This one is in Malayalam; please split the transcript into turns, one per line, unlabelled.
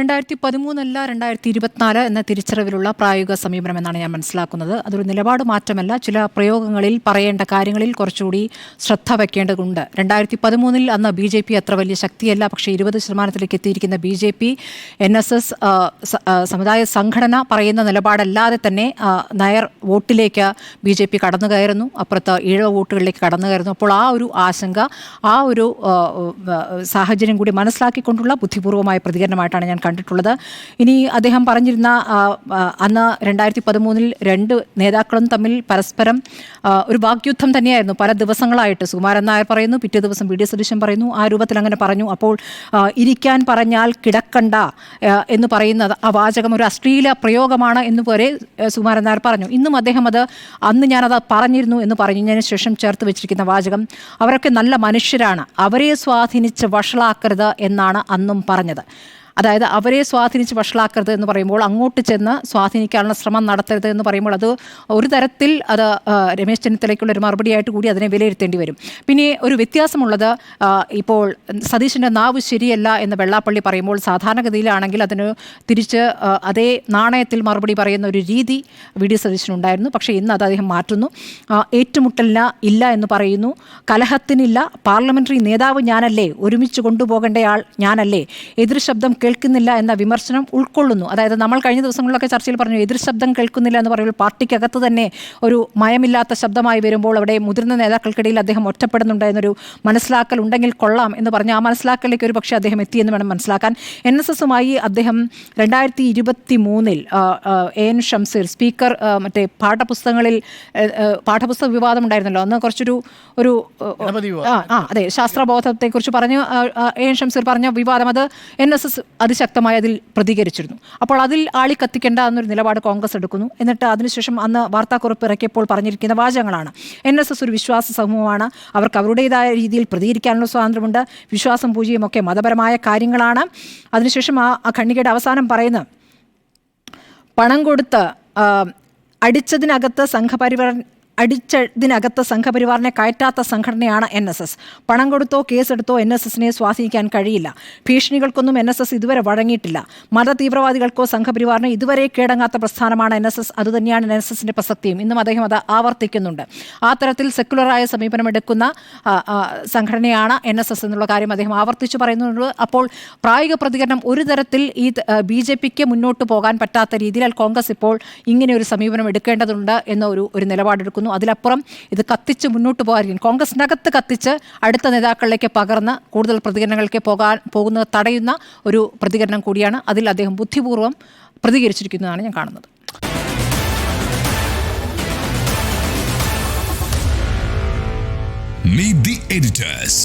2013 2024 എന്ന തിരിച്ചറിവിലുള്ള പ്രായോഗിക സമീപനം എന്നാണ് ഞാൻ മനസ്സിലാക്കുന്നത്. അതൊരു നിലപാട് മാറ്റമല്ല. ചില പ്രയോഗങ്ങളിൽ പറയേണ്ട കാര്യങ്ങളിൽ കുറച്ചുകൂടി ശ്രദ്ധ വയ്ക്കേണ്ടതുണ്ട്. 2013 അന്ന് BJP അത്ര വലിയ ശക്തിയല്ല. പക്ഷേ 20% എത്തിയിരിക്കുന്ന BJP NSS സമുദായ സംഘടന പറയുന്ന നിലപാടല്ലാതെ തന്നെ നായർ വോട്ടിലേക്ക് BJP കടന്നു കയറുന്നു, അപ്പുറത്ത് ഈഴവ വോട്ടുകളിലേക്ക് കടന്നു കയറുന്നു. അപ്പോൾ ആ ഒരു ആശങ്ക, ആ ഒരു സാഹചര്യം കൂടി മനസ്സിലാക്കിക്കൊണ്ടുള്ള ബുദ്ധിപൂർവമായ പ്രതികരണമായിട്ടാണ് ഞാൻ കണ്ടിട്ടുള്ളത്. ഇനി അദ്ദേഹം പറഞ്ഞിരുന്ന അന്ന് 2013 രണ്ട് നേതാക്കളും തമ്മിൽ പരസ്പരം ഒരു വാഗ്യുദ്ധം തന്നെയായിരുന്നു. പല ദിവസങ്ങളായിട്ട് സുകുമാരൻ നായർ പറയുന്നു, പിറ്റേ ദിവസം VD സതീശൻ പറയുന്നു, ആ രൂപത്തിൽ അങ്ങനെ പറഞ്ഞു. അപ്പോൾ ഇരിക്കാൻ പറഞ്ഞാൽ കിടക്കണ്ട എന്ന് പറയുന്നത് ആ വാചകം ഒരു അശ്ലീല പ്രയോഗമാണ് എന്ന് വരെ സുകുമാരൻ നായർ പറഞ്ഞു. ഇന്നും അദ്ദേഹം അത് അന്ന് ഞാനത് പറഞ്ഞിരുന്നു എന്ന് പറഞ്ഞതിന് ശേഷം ചേർത്ത് വെച്ചിരിക്കുന്ന വാചകം, അവരൊക്കെ നല്ല മനുഷ്യരാണ്, അവരെ സ്വാധീനിച്ച് വഷളാക്കരുത് എന്നാണ് അന്നും പറഞ്ഞത്. അതായത് അവരെ സ്വാധീനിച്ച് വഷളാക്കരുത് എന്ന് പറയുമ്പോൾ അങ്ങോട്ട് ചെന്ന് സ്വാധീനിക്കാനുള്ള ശ്രമം നടത്തരുത് എന്ന് പറയുമ്പോൾ അത് ഒരു തരത്തിൽ അത് രമേശ് ചെന്നിത്തലയ്ക്കുള്ള ഒരു മറുപടിയായിട്ട് കൂടി അതിനെ വിലയിരുത്തേണ്ടി വരും. പിന്നെ ഒരു വ്യത്യാസമുള്ളത്, ഇപ്പോൾ സതീശൻ്റെ നാവ് ശരിയല്ല എന്ന് വെള്ളാപ്പള്ളി പറയുമ്പോൾ സാധാരണഗതിയിലാണെങ്കിൽ അതിന് തിരിച്ച് അതേ നാണയത്തിൽ മറുപടി പറയുന്ന ഒരു രീതി VD സതീശനുണ്ടായിരുന്നു. പക്ഷേ ഇന്ന് അത് അദ്ദേഹം മാറ്റുന്നു. ഏറ്റുമുട്ടലിന് ഇല്ല എന്ന് പറയുന്നു, കലഹത്തിനില്ല, പാർലമെൻ്ററി നേതാവ് ഞാനല്ലേ, ഒരുമിച്ച് കൊണ്ടുപോകേണ്ടയാൾ ഞാനല്ലേ, എതിർ ശബ്ദം കേൾക്കുന്നില്ല എന്ന വിമർശനം ഉൾക്കൊള്ളുന്നു. അതായത് നമ്മൾ കഴിഞ്ഞ ദിവസങ്ങളിലൊക്കെ ചർച്ചയിൽ പറഞ്ഞു, എതിർ ശബ്ദം കേൾക്കുന്നില്ല എന്ന് പറയുമ്പോൾ പാർട്ടിക്കകത്ത് തന്നെ ഒരു മയമില്ലാത്ത ശബ്ദമായി വരുമ്പോൾ അവിടെ മുതിർന്ന നേതാക്കൾക്കിടയിൽ അദ്ദേഹം ഒറ്റപ്പെടുന്നുണ്ട് എന്നൊരു മനസ്സിലാക്കൽ ഉണ്ടെങ്കിൽ കൊള്ളാം എന്ന് പറഞ്ഞ് ആ മനസ്സിലാക്കലിലേക്ക് ഒരു പക്ഷേ അദ്ദേഹം എത്തിയെന്ന് വേണം മനസ്സിലാക്കാൻ. NSSുമായി അദ്ദേഹം 2023 AN ഷംസീർ സ്പീക്കർ മറ്റേ പാഠപുസ്തക വിവാദം ഉണ്ടായിരുന്നല്ലോ, അന്ന് കുറച്ചൊരു അതെ ശാസ്ത്രബോധത്തെക്കുറിച്ച് പറഞ്ഞ് AN ഷംസീർ പറഞ്ഞ വിവാദം, അത് NSS അതിശക്തമായി അതിൽ പ്രതികരിച്ചിരുന്നു. അപ്പോൾ അതിൽ ആളി കത്തിക്കേണ്ട എന്നൊരു നിലപാട് കോൺഗ്രസ് എടുക്കുന്നു. എന്നിട്ട് അതിനുശേഷം അന്ന് വാർത്താക്കുറിപ്പ് ഇറക്കിയപ്പോൾ പറഞ്ഞിരിക്കുന്ന വാചകങ്ങളാണ്, NSS ഒരു വിശ്വാസ സമൂഹമാണ്, അവർക്ക് അവരുടേതായ രീതിയിൽ പ്രതികരിക്കാനുള്ള സ്വാതന്ത്ര്യമുണ്ട്, വിശ്വാസം പൂജയും ഒക്കെ മതപരമായ കാര്യങ്ങളാണ്. അതിനുശേഷം ആ ഖണ്ഡികയുടെ അവസാനം പറയുന്നത്, പണം കൊടുത്ത് അടിച്ചതിനകത്ത് സംഘപരിവാറിനെ കയറ്റാത്ത സംഘടനയാണ് NSS. പണം കൊടുത്തോ കേസെടുത്തോ NSSനെ സ്വാധീനിക്കാൻ കഴിയില്ല. ഭീഷണികൾക്കൊന്നും NSS ഇതുവരെ വഴങ്ങിയിട്ടില്ല. മതതീവ്രവാദികൾക്കോ സംഘപരിവാറിന് ഇതുവരെ കീഴടങ്ങാത്ത പ്രസ്ഥാനമാണ് NSS. അതുതന്നെയാണ് NSSന്റെ പ്രസക്തിയും. ഇന്നും അദ്ദേഹം അത് ആവർത്തിക്കുന്നുണ്ട്. ആ തരത്തിൽ സെക്കുലറായ സമീപനമെടുക്കുന്ന സംഘടനയാണ് NSS എന്നുള്ള കാര്യം അദ്ദേഹം ആവർത്തിച്ചു പറയുന്നുണ്ട്. അപ്പോൾ പ്രായോഗിക പ്രതികരണം ഒരു തരത്തിൽ ഈ BJPക്ക് മുന്നോട്ട് പോകാൻ പറ്റാത്ത രീതിയിൽ കോൺഗ്രസ് ഇപ്പോൾ ഇങ്ങനെ ഒരു സമീപനം എടുക്കേണ്ടതുണ്ട് എന്ന ഒരു നിലപാടെടുക്കുന്നു. അതിലപ്പുറം ഇത് കത്തിച്ച് മുന്നോട്ട് പോകാതിരിക്കും, കോൺഗ്രസിനകത്ത് കത്തിച്ച് അടുത്ത നേതാക്കളിലേക്ക് പകർന്ന് കൂടുതൽ പ്രതികരണങ്ങളിലേക്ക് പോകുന്നത് തടയുന്ന ഒരു പ്രതികരണം കൂടിയാണ്. അതിൽ അദ്ദേഹം ബുദ്ധിപൂർവ്വം പ്രതികരിച്ചിരിക്കുന്നതാണ് ഞാൻ കാണുന്നത്.
Meet the editors.